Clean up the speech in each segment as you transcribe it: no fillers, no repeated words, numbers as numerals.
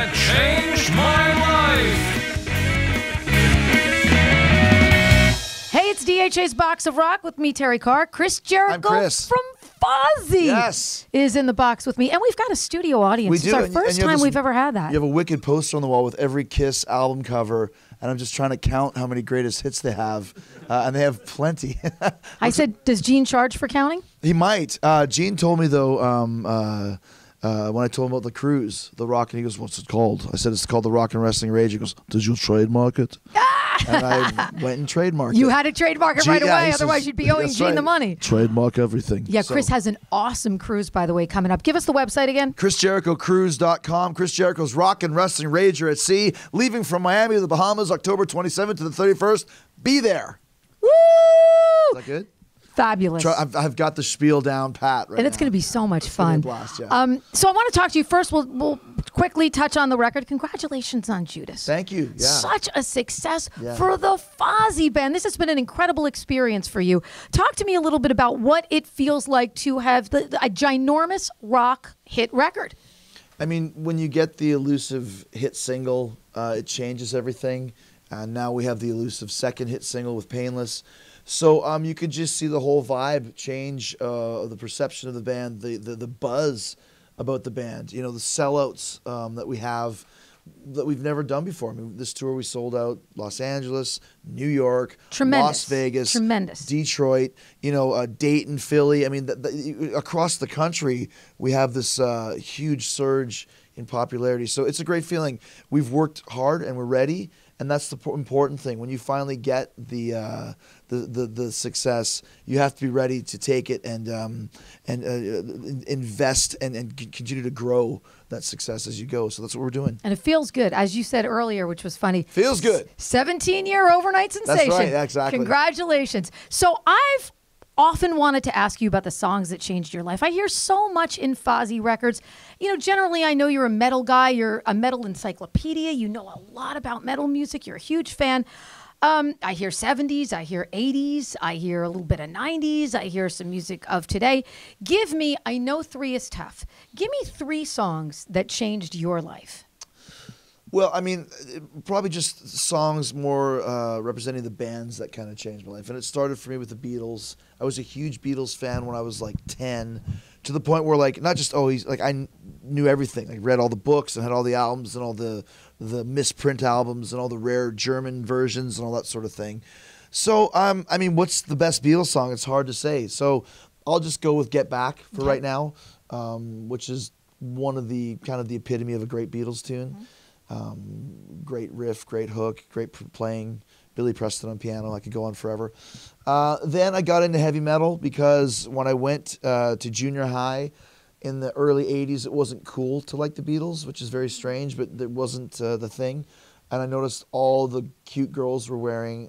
that changed my life. Hey, it's DHA's Box of Rock with me, Terry Carr. Chris Jericho I'm Chris. from Fozzy Yes. is in the box with me. And we've got a studio audience. We It's do, our and first you have time this- we've ever had that. You have a wicked poster on the wall with every Kiss album cover, and I'm just trying to count how many greatest hits they have, and they have plenty. I said, does Gene charge for counting? He might. Gene told me, though, when I told him about the cruise, the rock, and he goes, what's it called? I said, it's called the Rock and Wrestling Rage. He goes, did you trademark it? And I went and trademarked it. You had to trademark it right Yeah, away, he says, otherwise you'd be owing that's Gene right. the money. Trademark everything. Yeah, So, Chris has an awesome cruise, by the way, coming up. Give us the website again. ChrisJerichoCruise.com. Chris Jericho's Rock and Wrestling Rager at Sea, leaving from Miami to the Bahamas, October 27th to the 31st. Be there. Woo! Is that good? Fabulous. I've got the spiel down pat right And it's now. going to be so much It's gonna fun. be a blast, yeah. So I want to talk to you first. We'll quickly touch on the record. Congratulations on Judas. Thank you. Yeah. Such a success Yeah. for the Fozzy band. This has been an incredible experience for you. Talk to me a little bit about what it feels like to have a ginormous rock hit record. I mean, when you get the elusive hit single, it changes everything. And now we have the elusive second hit single with Painless. So you could just see the whole vibe change, the perception of the band, the buzz about the band. You know, the sellouts that we have that we've never done before. I mean, this tour we sold out Los Angeles, New York, Tremendous. Las Vegas, Tremendous. Detroit, Dayton, Philly. I mean, across the country, we have this huge surge in popularity. So it's a great feeling. We've worked hard and we're ready. And that's the important thing. When you finally get the success, you have to be ready to take it and invest and continue to grow that success as you go. So that's what we're doing. And it feels good, as you said earlier, which was funny. Feels good. 17-year overnight sensation. That's right, exactly. Congratulations. So I've often wanted to ask you about the songs that changed your life. I hear so much in Fozzy records. You know, generally I know you're a metal guy. You're a metal encyclopedia. You know a lot about metal music. You're a huge fan. I hear 70s. I hear 80s. I hear a little bit of 90s. I hear some music of today. Give me, I know 3 is tough. Give me 3 songs that changed your life. Well, I mean, probably just songs more representing the bands that kind of changed my life. And it started for me with the Beatles. I was a huge Beatles fan when I was like 10, to the point where like not just always like I knew everything. I read all the books and had all the albums and all the misprint albums and all the rare German versions and all that sort of thing. So, I mean, what's the best Beatles song? It's hard to say. So I'll just go with Get Back for right now, which is one of the kind of the epitome of a great Beatles tune. Great riff, great hook, great playing. Billy Preston on piano. I could go on forever. Then I got into heavy metal because when I went to junior high in the early 80s, it wasn't cool to like the Beatles, which is very strange, but it wasn't the thing. And I noticed all the cute girls were wearing,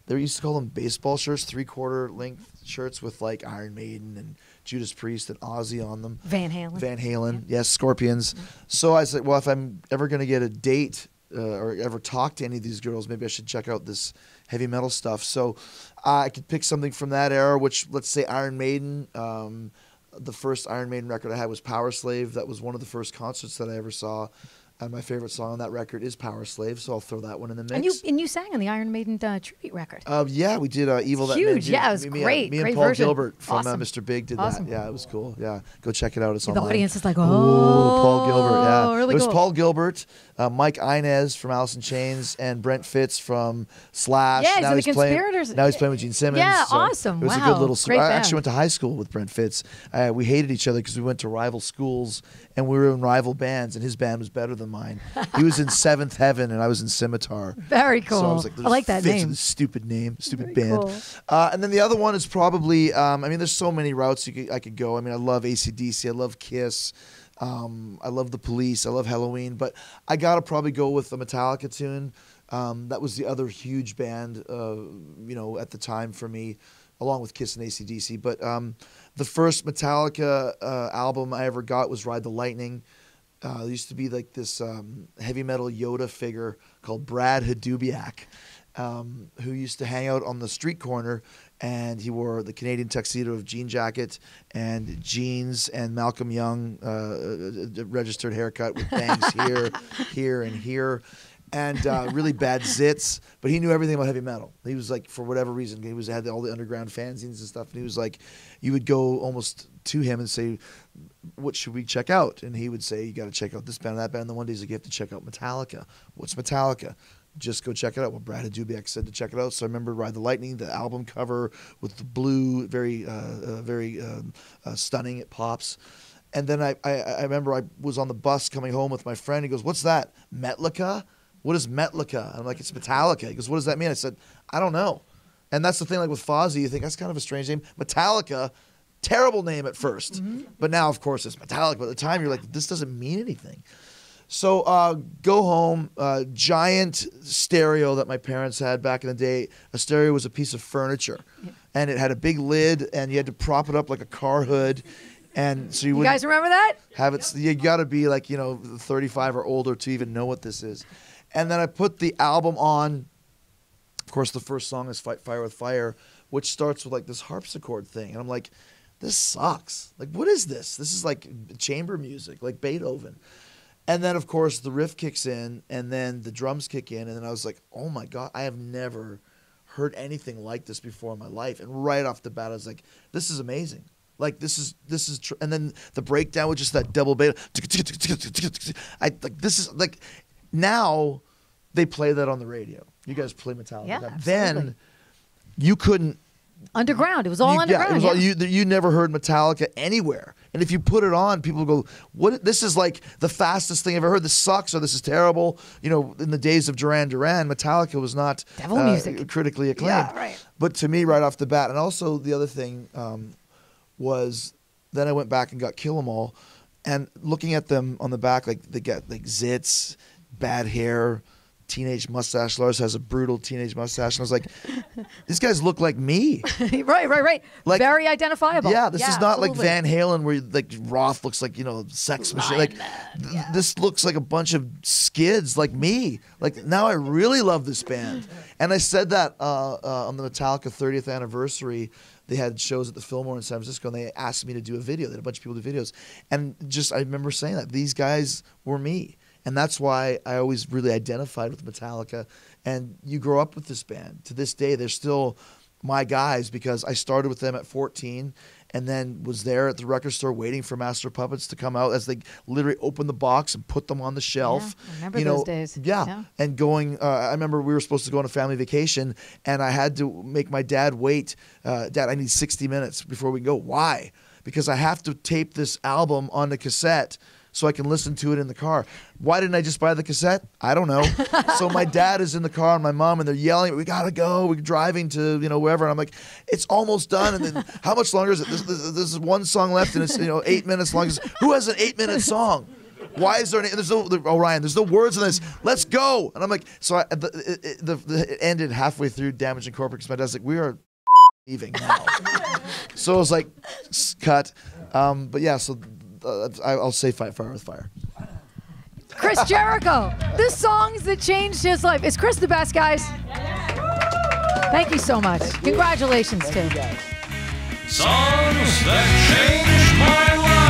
they used to call them baseball shirts, 3/4 length shirts with like Iron Maiden and Judas Priest and Ozzy on them. Van Halen. Yes, Scorpions. So I said, well, if I'm ever going to get a date or ever talk to any of these girls, maybe I should check out this heavy metal stuff. So I could pick something from that era, which, let's say Iron Maiden. The first Iron Maiden record I had was Power Slave. That was one of the first concerts that I ever saw. And my favorite song on that record is Power Slave, so I'll throw that one in the mix. And you sang on the Iron Maiden tribute record. Yeah, we did Evil That Huge, Man Did. yeah, it was great. Me and Great Paul version. Gilbert from Awesome. Mr. Big did Awesome. that. Yeah, it was cool. Yeah, go check it out. It's The online. audience is like, Ooh, Paul Gilbert. Yeah, really it was cool. Paul Gilbert, Mike Inez from Alice in Chains, and Brent Fitz from Slash. Yeah, he's now in the he's playing. Conspirators. Now he's playing with Gene Simmons. Yeah, so awesome. It was a Wow. good little. Great I band. actually went to high school with Brent Fitz. We hated each other because we went to rival schools and we were in rival bands, and his band was better than mine. He was in Seventh Heaven and I was in Scimitar. Very cool. So I was like, I like that Fitz name. with this stupid name, stupid Very band. cool. And then the other one is probably, I mean, there's so many routes I could go. I mean, I love AC/DC, I love Kiss, I love The Police, I love Halloween, but I gotta probably go with the Metallica tune. That was the other huge band, at the time for me, along with Kiss and AC/DC. But the first Metallica album I ever got was Ride the Lightning. There used to be like this heavy metal Yoda figure called Brad Hadubiak, who used to hang out on the street corner and he wore the Canadian tuxedo of jean jacket and jeans and Malcolm Young registered haircut with bangs here, here, and here. And really bad zits, but he knew everything about heavy metal. He was like, for whatever reason, he had all the underground fanzines and stuff. And he was like, you would go almost to him and say, "What should we check out?" And he would say, "You got to check out this band and that band." And then one day he's like, "You have to check out Metallica." "What's Metallica?" "Just go check it out." Well, Brad and Dubiak said to check it out. So I remember Ride the Lightning, the album cover with the blue, very stunning. It pops. And then I remember I was on the bus coming home with my friend. He goes, "What's that? Metallica?" "What is Metallica?" I'm like, "It's Metallica." He goes, "What does that mean?" I said, "I don't know." And that's the thing, like with Fozzy, you think that's kind of a strange name. Metallica, terrible name at first. But now, of course, it's Metallica. But at the time, you're like, this doesn't mean anything. So go home, giant stereo that my parents had back in the day. A stereo was a piece of furniture. And it had a big lid, and you had to prop it up like a car hood. And so you guys remember that? Have it. You got to be like 35 or older to even know what this is. And then I put the album on. Of course, the first song is "Fight Fire with Fire," which starts with like this harpsichord thing, and I'm like, this sucks. Like, what is this? This is like chamber music, like Beethoven. And then of course the riff kicks in, and then the drums kick in, and then I was like, oh my God, I have never heard anything like this before in my life. And right off the bat, I was like, this is amazing. Like and then the breakdown with just that double bass. This is like, now they play that on the radio. You guys play Metallica. Yeah, then you couldn't. Underground. It was all underground. Yeah, it was all, you never heard Metallica anywhere. And if you put it on, people go, "What? This is like the fastest thing I've ever heard. This sucks," or "This is terrible." In the days of Duran Duran, Metallica was not devil music, critically acclaimed. Yeah, right. But to me, right off the bat, and also the other thing was, then I went back and got Kill 'Em All, and looking at them on the back, like they got like zits, bad hair, teenage mustache. Lars has a brutal teenage mustache, and I was like, these guys look like me. Right. Like, very identifiable. Yeah, this is not absolutely. like Van Halen, where like Roth looks like sex machine. Like this looks like a bunch of skids like me. Like, now I really love this band. And I said that on the Metallica 30th anniversary. They had shows at the Fillmore in San Francisco, and they asked me to do a video. They had a bunch of people do videos, and I remember saying that these guys were me. And that's why I always really identified with Metallica. And you grow up with this band. To this day, they're still my guys, because I started with them at 14 and then was there at the record store waiting for Master of Puppets to come out as they literally opened the box and put them on the shelf. Yeah, I remember those days. Yeah. And going, I remember we were supposed to go on a family vacation, and I had to make my dad wait. "Dad, I need 60 minutes before we can go." "Why?" "Because I have to tape this album on the cassette so I can listen to it in the car." "Why didn't I just buy the cassette?" "I don't know." So my dad is in the car and my mom, and they're yelling, "We gotta go. We're driving to wherever." And I'm like, "It's almost done." And then, "How much longer is it? This is one song left, and it's 8 minutes long." "Who has an 8-minute song? Why is there there's no Orion? There's no words in this. Let's go." And I'm like, so it ended halfway through Damage Incorporated, because my dad's like, "We are leaving now." So I was like, cut. But yeah, so. I'll say "Fight Fire with Fire." Chris Jericho, the songs that changed his life. Is Chris the best, guys? Thank you so much. Congratulations, too. Songs that changed my life.